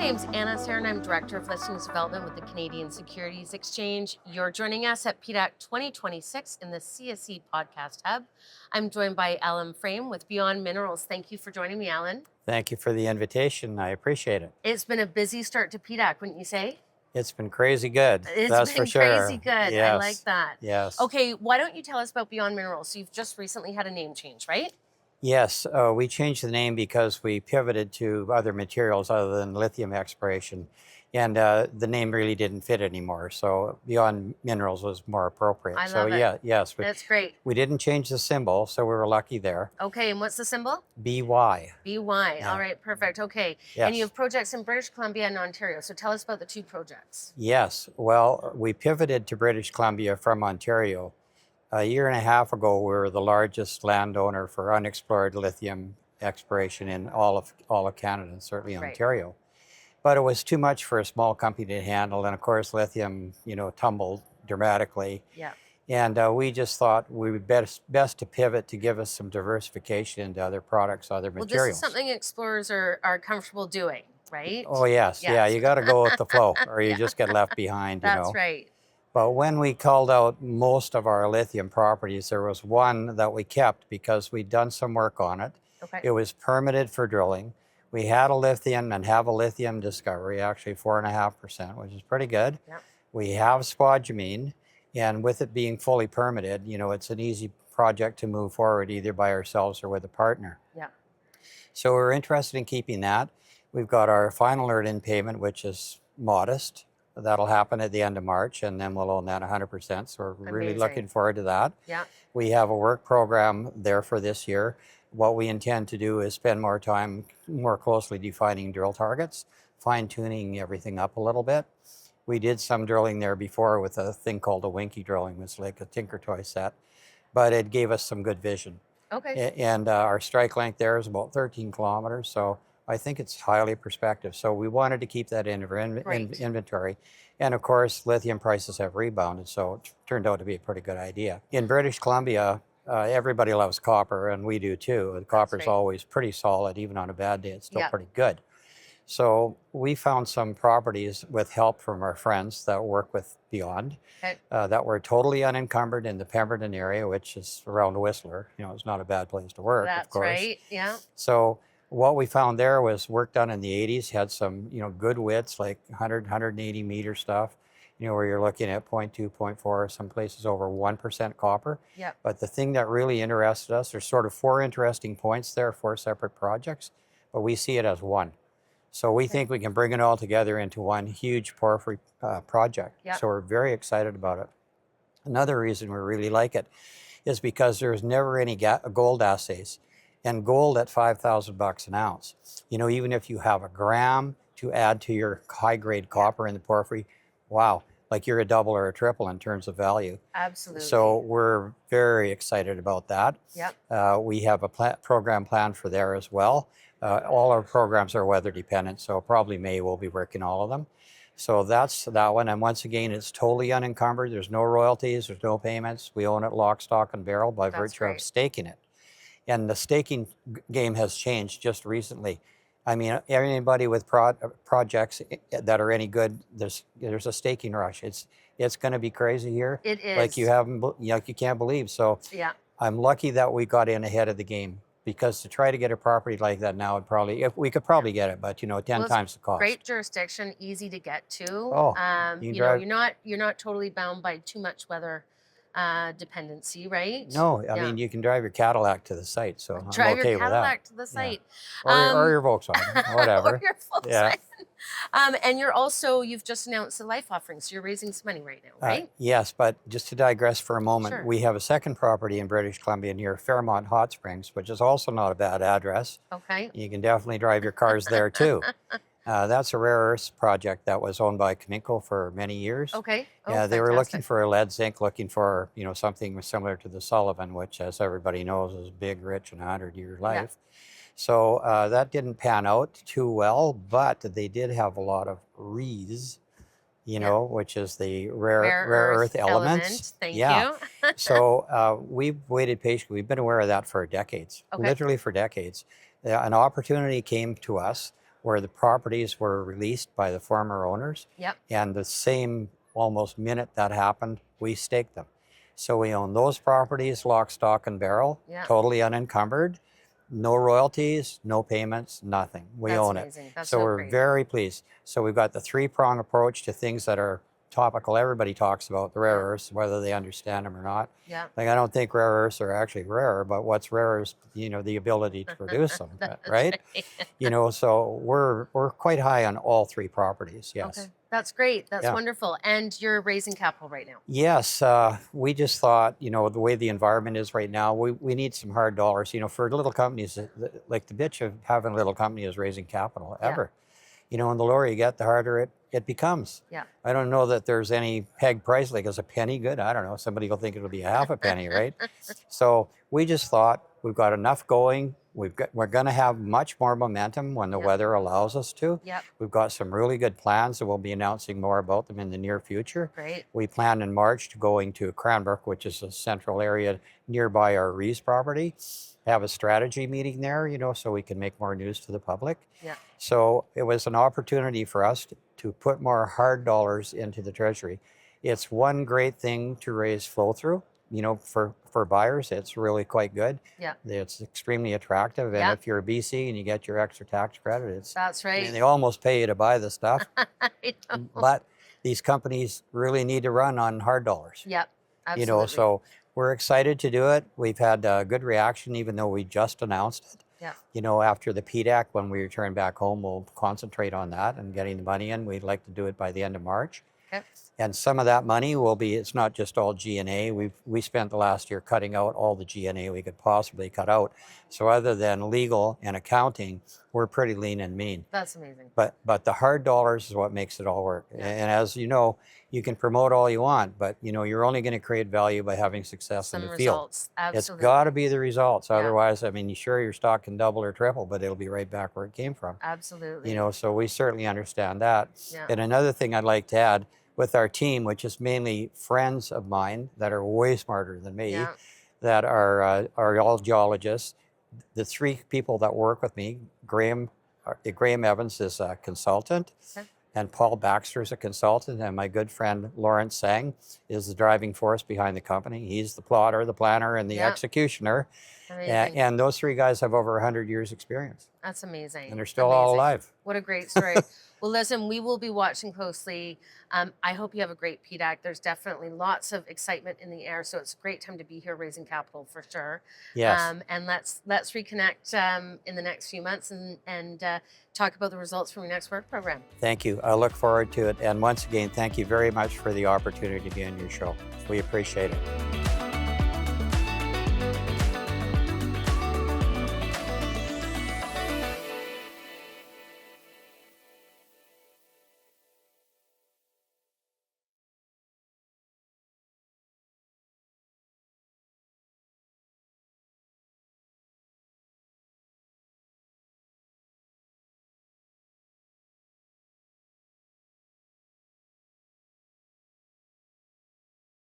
name's Anna Serin. I'm Director of Listings Development with the Canadian Securities Exchange. You're joining us at PDAC 2026 in the CSE Podcast Hub. I'm joined by Allan with Beyond Minerals. Thank you for joining me, Allan. Thank you for the invitation. I appreciate it. It's been a busy start to PDAC, wouldn't you say? It's been crazy good. That's for sure. Crazy good. Yes. I like that. Yes. Okay, why don't you tell us about Beyond Minerals? So you've just recently had a name change, right? Yes, we changed the name because we pivoted to other materials other than lithium exploration, and the name really didn't fit anymore. So Beyond Minerals was more appropriate. I love it. Yeah, yes, That's great. we didn't change the symbol, so we were lucky there. Okay, and what's the symbol? BY. BY. Yeah. All right, perfect. Okay, Yes. and you have projects in British Columbia and Ontario. So tell us about the two projects. Yes, well, we pivoted to British Columbia from Ontario. A year and a half ago, we were the largest landowner for unexplored lithium exploration in all of Canada, and certainly Right. Ontario. But it was too much for a small company to handle, and of course, lithium, tumbled dramatically. Yeah. And we just thought we would best to pivot to give us some diversification into other products, other Well, materials. this is something explorers are comfortable doing, right? Oh yes, yeah, Yes. you got to go with the flow, or you Yeah. just get left behind. That's right. But when we culled out most of our lithium properties, there was one that we kept because we'd done some work on it. Okay. It was permitted for drilling. We had a lithium and have a lithium discovery, actually 4.5%, which is pretty good. Yep. We have spodumene, and with it being fully permitted, it's an easy project to move forward either by ourselves or with a partner. Yeah. So we're interested in keeping that. We've got our final earn-in payment, which is modest. That'll happen at the end of March, and then we'll own that 100%. So we're really Amazing. looking forward to that. Yeah. We have a work program there for this year. What we intend to do is spend more time more closely defining drill targets, fine-tuning everything up a little bit. We did some drilling there before with a thing called a Winky drilling. It was like a Tinker Toy set, but it gave us some good vision. Okay. And our strike length there is about 13 kilometers. So I think it's highly prospective. So we wanted to keep that in our Great. inventory. And of course, lithium prices have rebounded, so it turned out to be a pretty good idea. In British Columbia, everybody loves copper, and we do too. The copper's right. always pretty solid. Even on a bad day, it's still Yeah. pretty good. So we found some properties with help from our friends that work with Beyond Okay. that were totally unencumbered in the Pemberton area, which is around Whistler. It's not a bad place to work, of That's course. right. Yeah. So what we found there was work done in the 80s, had some, good widths, like 100, 180 meter stuff, where you're looking at 0.2, 0.4, some places over 1% copper. Yeah. But the thing that really interested us, there's sort of 4 interesting points there, 4 separate projects, but we see it as one. So we think we can bring it all together into one huge porphyry project. Yeah. So we're very excited about it. Another reason we really like it is because there's never any gold assays. And gold at $5,000 an ounce. Even if you have a gram to add to your high-grade copper in the porphyry, wow, like you're a double or a triple in terms of value. Absolutely. So we're very excited about that. Yep. We have a program planned for there as well. All our programs are weather dependent, so probably May we'll be working all of them. So that's that one. And once again, it's totally unencumbered. There's no royalties, there's no payments. We own it lock, stock, and barrel by That's virtue great. of staking it. And the staking game has changed just recently. I mean, anybody with projects that are any good, there's a staking rush. It's going to be crazy here. It is. Like you can't believe. So Yeah. I'm lucky that we got in ahead of the game, because to try to get a property like that now we could probably get it, but 10 Well, times the cost. Great jurisdiction, easy to get to. Oh, you can drive- you're not totally bound by too much weather dependency, right? No, I Yeah. mean, you can drive your Cadillac to the site, so I'm Drive okay your with that. Cadillac to the site. Or your Volkswagen, whatever. Or your Volkswagen. Yeah. And you've just announced a life offering, so you're raising some money right now, right? Yes, but just to digress for a moment, Sure. we have a second property in British Columbia near Fairmont Hot Springs, which is also not a bad address. Okay. You can definitely drive your cars there too. That's a rare earths project that was owned by Cominco for many years. Okay. Oh, Yeah, they were looking fantastic. for a lead zinc, looking for something similar to the Sullivan, which, as everybody knows, is big, rich, and 100-year life. So that didn't pan out too well, but they did have a lot of REEs, which is the rare earth elements. Thank Yeah. you. So we've waited patiently. We've been aware of that for decades, Okay. literally for decades. An opportunity came to us where the properties were released by the former owners. Yep. And the same almost minute that happened, we staked them. So we own those properties, lock, stock, and barrel, Yeah. totally unencumbered, no royalties, no payments, nothing. We That's own amazing. it. That's So so we're great. very pleased. So we've got the three-prong approach to things that are topical. Everybody talks about the rare earths, whether they understand them or not. Yeah. Like, I don't think rare earths are actually rare, but what's rare is, the ability to produce them, That's right? right. So we're quite high on all three properties, yes. Okay. That's great. That's Yeah. wonderful. And you're raising capital right now. Yes, we just thought, the way the environment is right now, we need some hard dollars. For little companies, like the bitch of having a little company is raising capital Yeah. ever. And the lower you get, the harder it becomes. Yeah. I don't know that there's any peg price, like, is a penny good? I don't know. Somebody will think it'll be half a penny, right? So we just thought we've got enough going. We're going to have much more momentum when the Yep. weather allows us to. Yep. We've got some really good plans, and we'll be announcing more about them in the near future. Great. We plan in March to going to Cranbrook, which is a central area nearby our Rees property, have a strategy meeting there, so we can make more news to the public. Yeah. So it was an opportunity for us to put more hard dollars into the treasury. It's one great thing to raise flow through. For buyers, it's really quite good. Yeah. It's extremely attractive. And Yeah. if you're a BC and you get your extra tax credit, That's right. they almost pay you to buy the stuff. I know. But these companies really need to run on hard dollars. Yep. Absolutely. So we're excited to do it. We've had a good reaction, even though we just announced it. Yeah. After the PDAC, when we return back home, we'll concentrate on that and getting the money in. We'd like to do it by the end of March. Okay. And some of that money will be, it's not just all G&A. We spent the last year cutting out all the G&A we could possibly cut out. So other than legal and accounting, we're pretty lean and mean. That's amazing. But the hard dollars is what makes it all work. Yeah. And as you know, you can promote all you want, but you're only going to create value by having success in Some the field. results. Absolutely. It's got to be the results. Yeah. Otherwise, sure, your stock can double or triple, but it'll be right back where it came from. Absolutely. So we certainly understand that. Yeah. And another thing I'd like to add with our team, which is mainly friends of mine that are way smarter than me, Yeah. that are all geologists. The three people that work with me, Graham Evans is a consultant. Okay. And Paul Baxter is a consultant, and my good friend Lawrence Sang is the driving force behind the company. He's the plotter, the planner, and the Yeah. executioner. Amazing. And those three guys have over 100 years experience, That's amazing. and they're still all Amazing. alive. What a great story. Well, listen, we will be watching closely. I hope you have a great PDAC. There's definitely lots of excitement in the air, so it's a great time to be here raising capital for sure. Yes. And let's reconnect in the next few months and talk about the results from your next work program. Thank you. I look forward to it. And once again, thank you very much for the opportunity to be on your show. We appreciate it.